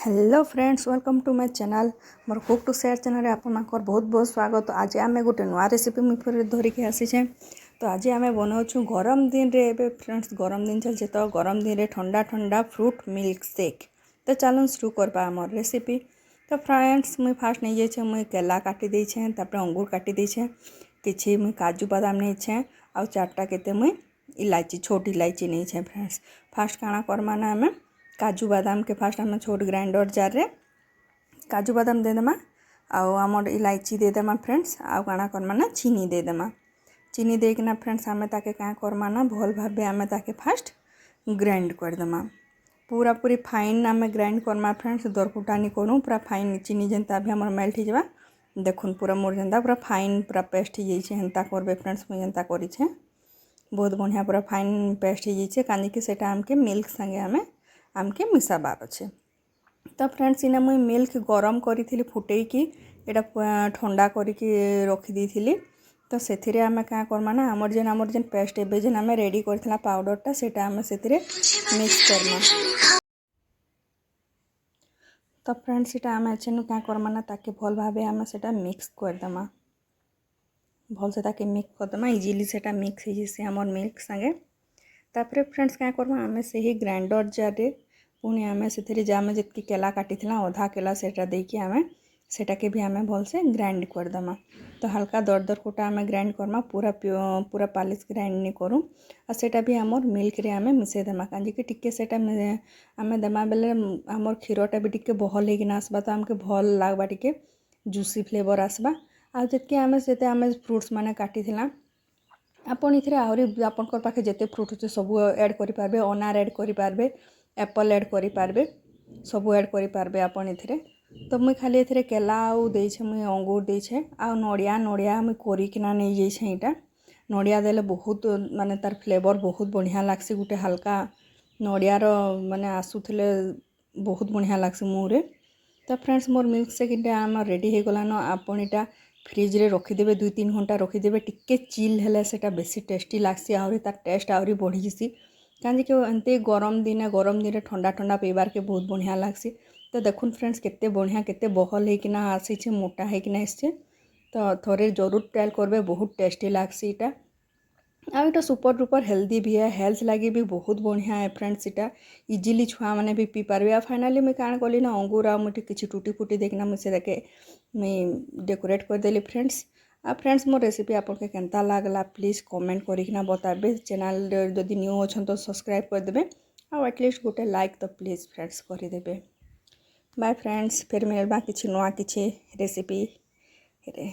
Hello friends, welcome to my channel. मोर cook to share channel रे आपनकर बहुत बहुत स्वागत। आज आमे गोटे नुआ रेसिपी मुझे फिर धरिक आसीछे। तो आज आमे बनाऊँ गरम दिन रे एबे फ्रेंड्स गरम दिन चलছে तो गरम दिन रे ठंडा ठंडा फ्रूट मिल्क शेक। तो चलो शुरू करबा हमर रेसिपी। तो फ्रेंड्स मुझे फास्ट नहीं जाइए, मुझे केला काटी देछे, तापर अंगूर काटी देछे, किछि मुझे काजू बादाम नहीं छे आ चारटा केते मुझे इलायची छोट इलायची नहीं छे। फ्रेंड्स फास्ट काना करमा ना हमें काजू बादाम के फास्ट आम छोट ग्राइंडर जार रे काजू बादाम देदेमा आमर इलायची देदेमा। फ्रेंड्स आउ काଣା करमा ना चीनी देदेमा। चीनी देकिना फ्रेंड्स आमे ताके क्या करमा ना भल भाबे आमे ताके फास्ट ग्राइंड करदेमा। पूरा पूरी फाइन आमे ग्राइंड करमा फ्रेंड्स, दरकुटानी करूँ पूरा फाइन चीनी जेनता भी आमर मेल्ट हो जावा। देखुन पूरा मोर जेनता पूरा फाइन पूरा पेस्ट हो जाइए हेन्ता करबे फ्रेंड्स। मुझे जेनता करिछे बहुत बढ़िया पूरा फाइन पेस्ट हो जाइए कांजी कि सेटा आमके मिल्क संगे आमके मिसाबार अच्छे। तो फ्रेंड्स इना मुई मिल्क गरम करी फुटे कि एटा ठंडा करी रखी थी। तो से आम क्या करमा ना आमर जेन पेस्ट एबे जेन आम रेडी करथिला पाउडरटा सेटा आम से मिक्स करमा। तो फ्रेंड्स इटा आम एचेनु क्या करमा ना ताके भल भाबे आम सेटा मिक्स करदेमा। भल से ताके मिक्स करदेमा इजिली सेटा मिक्स हो जैसे आमर मिल्क संगे। तापर फ्रेंड्स क्या करमा आम से ही ग्राइंडर जार रे पुणी आम से आम जी केला काटी अधा केला सेटा देकी आम सेटा के भी आम भल से ग्राइंड करदेमा। तो हल्का दर दर कोटा आम ग्राइंड करमा, पूरा पूरा पालिश ग्राइंड नहीं करूँ। और सेटा भी आमर मिल्क रे आम मिसेदेमा कांजी कि टिके सेटा आम देमा बेले आमर क्षीरटा भी टिके बहल होकिना आसबा। तो आमके भल लागबा टिके जूसी फ्लेवर आसबा। आ जितके आम से आम फ्रुट्स माने काटी आपन इथरे आहरी आपनकर पाखे जेते फ्रूट अच्छे सब ऐड करि पारबे। अनार ऐड करि पारबे, एप्पल ऐड करि पारबे, सब ऐड करि पारबे आपन इथरे। तो मुई खाली इथरे केला आउ देछे, मुई अंगूर देछे आ नड़िया मुई कोरिकिना नहीं जाइछे। इटा नड़िया देले बहुत माने तार फ्लेवर बहुत बढ़िया लागसी। गुटे हल्का नड़ियार माने आसुथले बहुत बढ़िया लागसी मुहरे। तो फ्रेंड्स मोर मिल्क शेक इटा आम रेडी हो गलान। आपन इटा फ्रिज रे रखिदेवे 2-3 घंटा रखिदेवे। टिके चिल हेले सेटा बेसी टेस्टी लागसी, आहरी तार टेस्ट आहरी बढ़ी जसी कांजी कि एंते गरम दिन ठंडा ठंडा पीबार के बहुत बढ़िया लागसी। तो देखुन फ्रेंड्स केते बढ़िया केते बहल होकिना आसीछे, मोटा होकिना आसीछे। तो थोड़े जरूर ट्रायल करबे, बहुत टेस्टी लागसी इटा। आ इटा सुपर डुपर हेल्दी भी है, हेल्थ लगी भी बहुत बढ़िया है फ्रेंड्स। इटा इजिली छुआ मैंने भी पी पारबे। आ फाइनाली मुझे काण कली ना अंगूर आ मुझे किसी टूटी फुटी देखना मुझे देखे मुझे डेकोरेट करदेली फ्रेंड्स। आ फ्रेंड्स मोर रेसिपी आपके केनता लागला प्लीज कमेंट करिकिना बताबे। चैनल जदि न्यू अच्छन तो सब्सक्राइब करदेबे आ एटलिस्ट गोटे लाइक तो प्लीज फ्रेंड्स करदेबे। बाय फ्रेंड्स, फिर मिलबा किछि नुआ किछि रेसिपी रे।